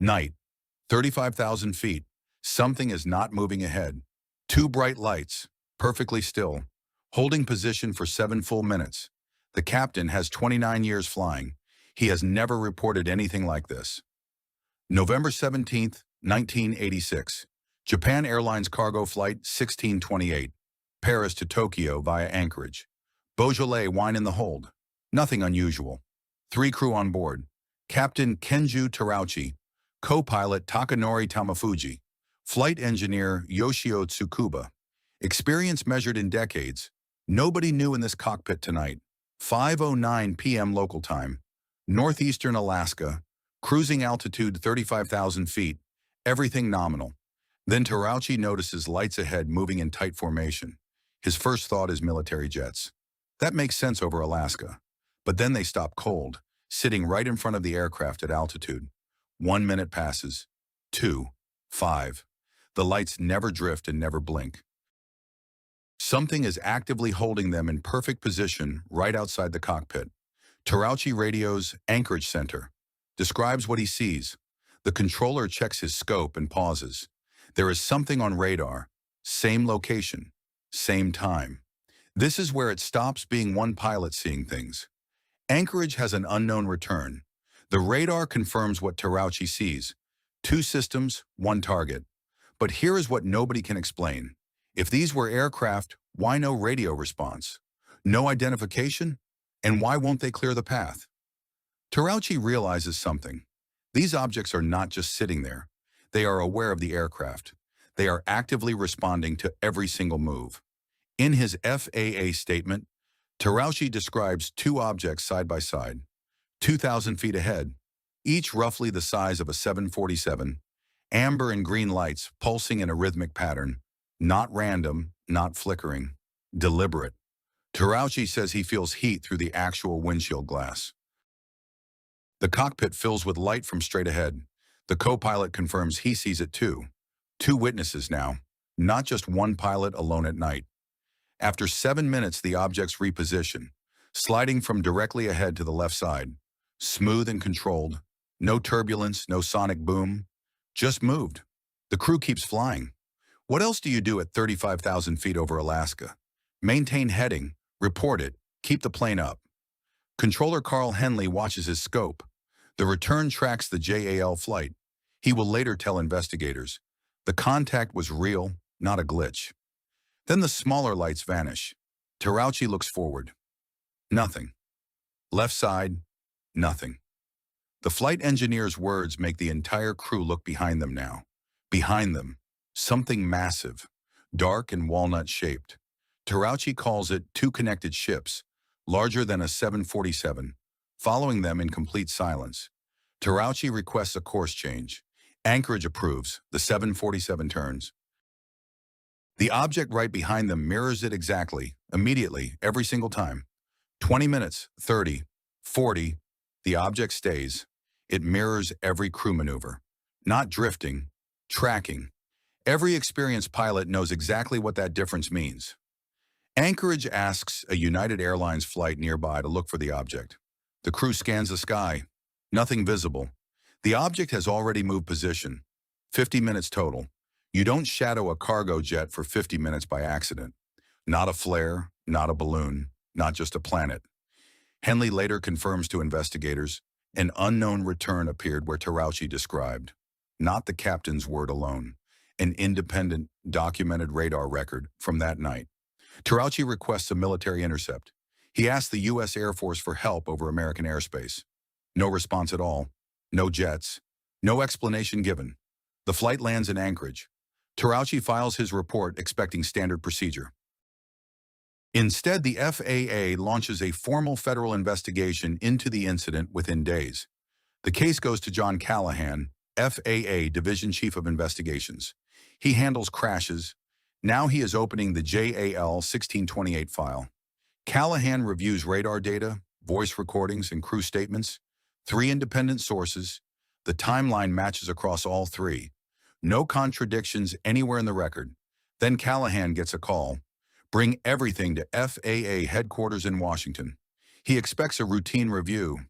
Night, 35,000 feet. Something is not moving ahead. Two bright lights, perfectly still, holding position for 7 full minutes. The captain has 29 years flying. He has never reported anything like this. November 17th, 1986. Japan Airlines cargo flight 1628. Paris to Tokyo via Anchorage. Beaujolais wine in the hold. Nothing unusual. 3 crew on board. Captain Kenju Terauchi, co-pilot Takanori Tamafuji, flight engineer Yoshio Tsukuba. Experience measured in decades. Nobody new in this cockpit tonight. 5:09 p.m. local time. Northeastern Alaska. Cruising altitude 35,000 feet. Everything nominal. Then Terauchi notices lights ahead moving in tight formation. His first thought is military jets. That makes sense over Alaska. But then they stop cold, sitting right in front of the aircraft at altitude. 1 minute passes. 2. 5. The lights never drift and never blink. Something is actively holding them in perfect position right outside the cockpit. Terauchi radios Anchorage Center. Describes what he sees. The controller checks his scope and pauses. There is something on radar. Same location. Same time. This is where it stops being one pilot seeing things. Anchorage has an unknown return. The radar confirms what Terauchi sees. 2 systems, 1 target. But here is what nobody can explain. If these were aircraft, why no radio response? No identification? And why won't they clear the path? Terauchi realizes something. These objects are not just sitting there. They are aware of the aircraft. They are actively responding to every single move. In his FAA statement, Terauchi describes 2 objects side by side, 2,000 feet ahead, each roughly the size of a 747, amber and green lights pulsing in a rhythmic pattern, not random, not flickering, deliberate. Terauchi says he feels heat through the actual windshield glass. The cockpit fills with light from straight ahead. The co-pilot confirms he sees it too. 2 witnesses now, not just one pilot alone at night. After 7 minutes, the objects reposition, sliding from directly ahead to the left side. Smooth and controlled. No turbulence, no sonic boom. Just moved. The crew keeps flying. What else do you do at 35,000 feet over Alaska? Maintain heading, report it, keep the plane up. Controller Carl Henley watches his scope. The return tracks the JAL flight. He will later tell investigators. The contact was real, not a glitch. Then the smaller lights vanish. Terauchi looks forward. Nothing. Left side, nothing. The flight engineer's words make the entire crew look behind them now. Behind them, something massive, dark and walnut-shaped. Terauchi calls it 2 connected ships, larger than a 747, following them in complete silence. Terauchi requests a course change. Anchorage approves. The 747 turns. The object right behind them mirrors it exactly, immediately, every single time. 20 minutes, 30, 40, the object stays. It mirrors every crew maneuver. Not drifting, tracking. Every experienced pilot knows exactly what that difference means. Anchorage asks a United Airlines flight nearby to look for the object. The crew scans the sky. Nothing visible. The object has already moved position. 50 minutes total. You don't shadow a cargo jet for 50 minutes by accident. Not a flare, not a balloon, not just a planet. Henley later confirms to investigators, an unknown return appeared where Terauchi described. Not the captain's word alone. An independent, documented radar record from that night. Terauchi requests a military intercept. He asks the U.S. Air Force for help over American airspace. No response at all. No jets. No explanation given. The flight lands in Anchorage. Terauchi files his report expecting standard procedure. Instead, the FAA launches a formal federal investigation into the incident within days. The case goes to John Callahan, FAA Division Chief of Investigations. He handles crashes. Now he is opening the JAL 1628 file. Callahan reviews radar data, voice recordings, and crew statements. 3 independent sources. The timeline matches across all 3. No contradictions anywhere in the record. Then Callahan gets a call. Bring everything to FAA headquarters in Washington. He expects a routine review.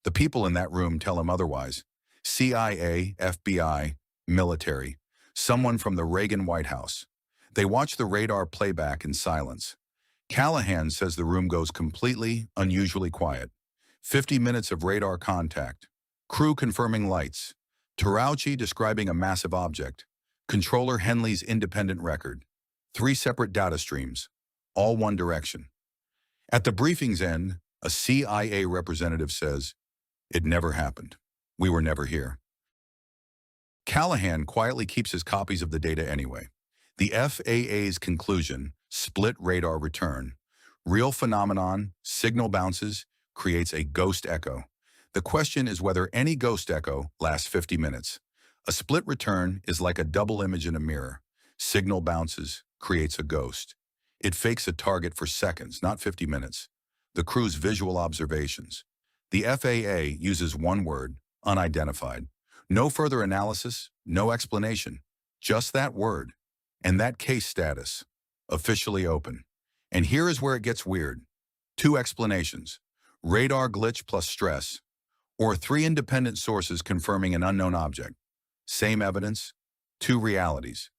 The people in that room tell him otherwise. CIA, FBI, military, someone from the Reagan White House. They watch the radar playback in silence. Callahan says the room goes completely, unusually quiet. 50 minutes of radar contact. Crew confirming lights. Terauchi describing a massive object. Controller Henley's independent record. 3 separate data streams, all one direction. At the briefing's end, a CIA representative says, "It never happened. We were never here." Callahan quietly keeps his copies of the data anyway. The FAA's conclusion, split radar return. Real phenomenon, signal bounces, creates a ghost echo. The question is whether any ghost echo lasts 50 minutes. A split return is like a double image in a mirror. Signal bounces, creates a ghost. It fakes a target for seconds, not 50 minutes. The crew's visual observations. The FAA uses one word, unidentified. No further analysis, no explanation. Just that word. And that case status. Officially open. And here is where it gets weird. 2 explanations. Radar glitch plus stress. Or 3 independent sources confirming an unknown object. Same evidence. 2 realities.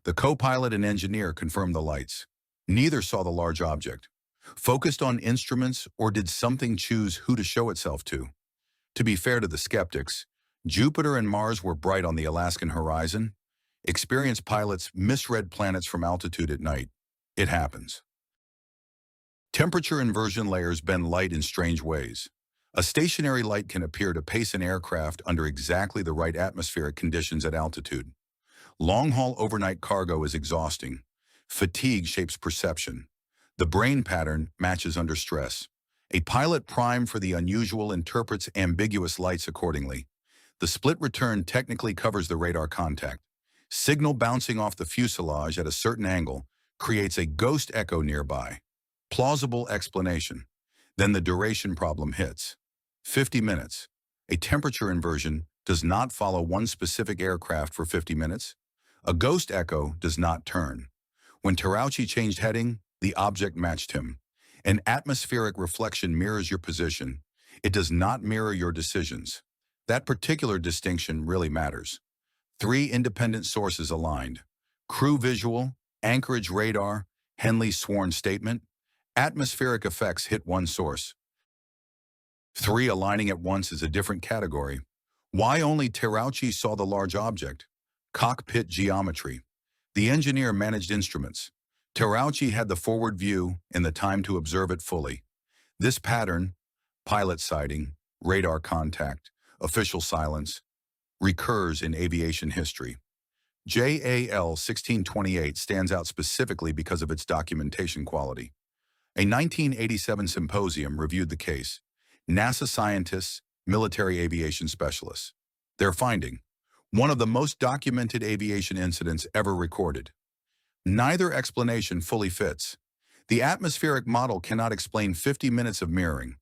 The co-pilot and engineer confirmed the lights. Neither saw the large object. Focused on instruments, or did something choose who to show itself to? To be fair to the skeptics, Jupiter and Mars were bright on the Alaskan horizon. Experienced pilots misread planets from altitude at night. It happens. Temperature inversion layers bend light in strange ways. A stationary light can appear to pace an aircraft under exactly the right atmospheric conditions at altitude. Long-haul overnight cargo is exhausting. Fatigue shapes perception. The brain pattern matches under stress. A pilot primed for the unusual interprets ambiguous lights accordingly. The split return technically covers the radar contact. Signal bouncing off the fuselage at a certain angle creates a ghost echo nearby. Plausible explanation. Then the duration problem hits. 50 minutes. A temperature inversion does not follow one specific aircraft for 50 minutes. A ghost echo does not turn. When Terauchi changed heading, the object matched him. An atmospheric reflection mirrors your position. It does not mirror your decisions. That particular distinction really matters. 3 independent sources aligned. Crew visual, anchorage radar, Henley's sworn statement. Atmospheric effects hit one source. 3 aligning at once is a different category. Why only Terauchi saw the large object? Cockpit geometry. The engineer managed instruments. Terauchi had the forward view and the time to observe it fully. This pattern, pilot sighting, radar contact, official silence, recurs in aviation history. JAL 1628 stands out specifically because of its documentation quality. A 1987 symposium reviewed the case. NASA scientists, military aviation specialists. Their finding, one of the most documented aviation incidents ever recorded. Neither explanation fully fits. The atmospheric model cannot explain 50 minutes of mirroring.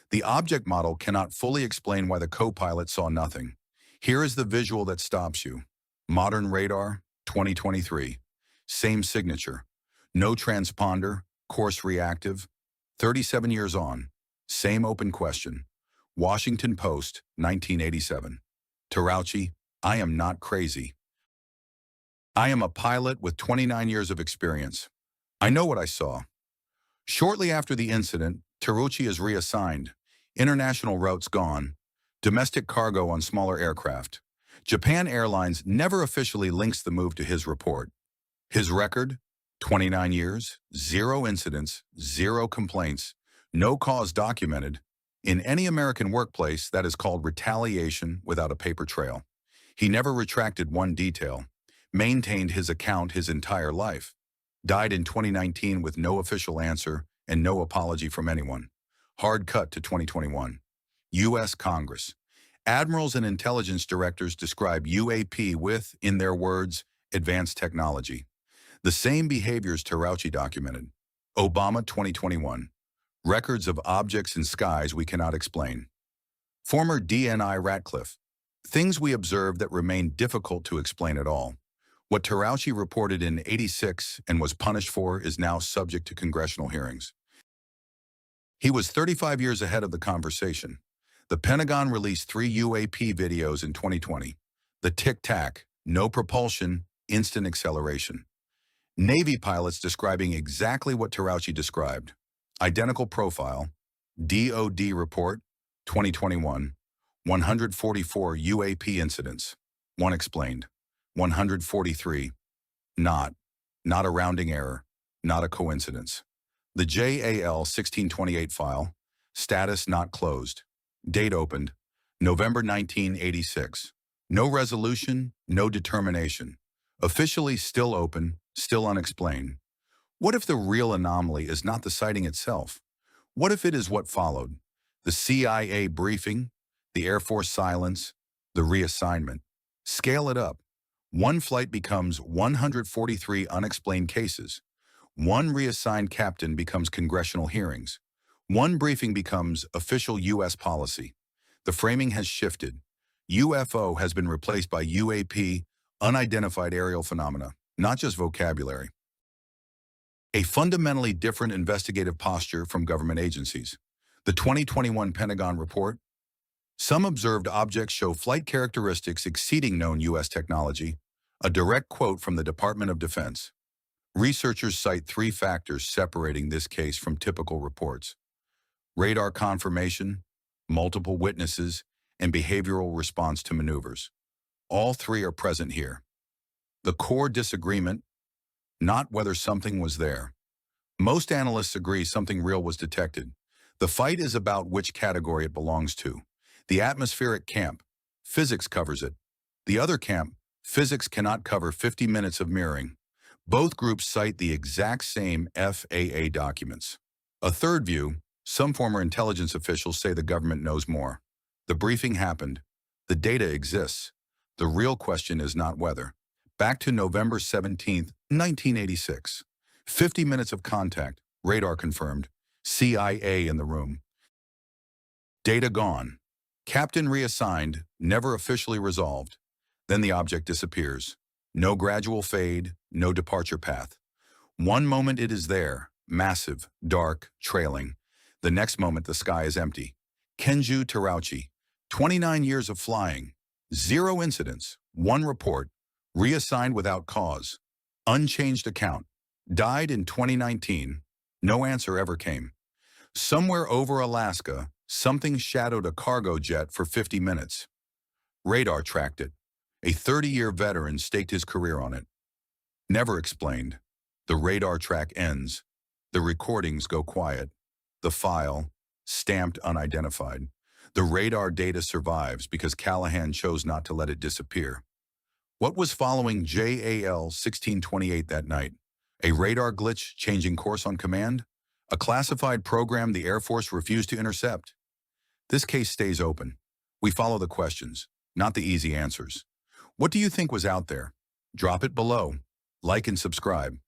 The object model cannot fully explain why the co-pilot saw nothing. Here is the visual that stops you. Modern radar, 2023. Same signature. No transponder, course reactive. 37 years on. Same open question. Washington Post, 1987. Terauchi, I am not crazy. I am a pilot with 29 years of experience. I know what I saw. Shortly after the incident, Terauchi is reassigned. International routes gone. Domestic cargo on smaller aircraft. Japan Airlines never officially links the move to his report. His record? 29 years, 0 incidents, 0 complaints, no cause documented. In any American workplace, that is called retaliation without a paper trail. He never retracted one detail. Maintained his account his entire life. Died in 2019 with no official answer and no apology from anyone. Hard cut to 2021. U.S. Congress. Admirals and intelligence directors describe UAP with, in their words, advanced technology. The same behaviors Terauchi documented. Obama 2021. Records of objects in skies we cannot explain. Former DNI Ratcliffe. Things we observed that remain difficult to explain at all. What Terauchi reported in '86 and was punished for is now subject to congressional hearings. He was 35 years ahead of the conversation. The Pentagon released 3 UAP videos in 2020. The tic-tac, no propulsion, instant acceleration. Navy pilots describing exactly what Terauchi described. Identical profile, DoD report, 2021, 144 UAP incidents. One explained, 143, not a rounding error, not a coincidence. The JAL 1628 file, status not closed. Date opened, November 1986. No resolution, no determination. Officially still open, still unexplained. What if the real anomaly is not the sighting itself? What if it is what followed? The CIA briefing, the Air Force silence, the reassignment. Scale it up. One flight becomes 143 unexplained cases. One reassigned captain becomes congressional hearings. One briefing becomes official U.S. policy. The framing has shifted. UFO has been replaced by UAP, unidentified aerial phenomena, not just vocabulary. A fundamentally different investigative posture from government agencies. The 2021 Pentagon report. Some observed objects show flight characteristics exceeding known U.S. technology. A direct quote from the Department of Defense. Researchers cite 3 factors separating this case from typical reports: radar confirmation, multiple witnesses, and behavioral response to maneuvers. All 3 are present here. The core disagreement, not whether something was there. Most analysts agree something real was detected. The fight is about which category it belongs to. The atmospheric camp, physics covers it. The other camp, physics cannot cover 50 minutes of mirroring. Both groups cite the exact same FAA documents. A third view, some former intelligence officials say the government knows more. The briefing happened. The data exists. The real question is not whether. Back to November 17, 1986. 50 minutes of contact, radar confirmed, CIA in the room. Data gone. Captain reassigned, never officially resolved. Then the object disappears. No gradual fade, no departure path. One moment it is there, massive, dark, trailing. The next moment the sky is empty. Kenju Terauchi, 29 years of flying, 0 incidents, 1 report, reassigned without cause, unchanged account, died in 2019, no answer ever came. Somewhere over Alaska, something shadowed a cargo jet for 50 minutes. Radar tracked it. A 30-year veteran staked his career on it. Never explained. The radar track ends. The recordings go quiet. The file, stamped unidentified. The radar data survives because Callahan chose not to let it disappear. What was following JAL 1628 that night? A radar glitch changing course on command? A classified program the Air Force refused to intercept? This case stays open. We follow the questions, not the easy answers. What do you think was out there? Drop it below. Like and subscribe.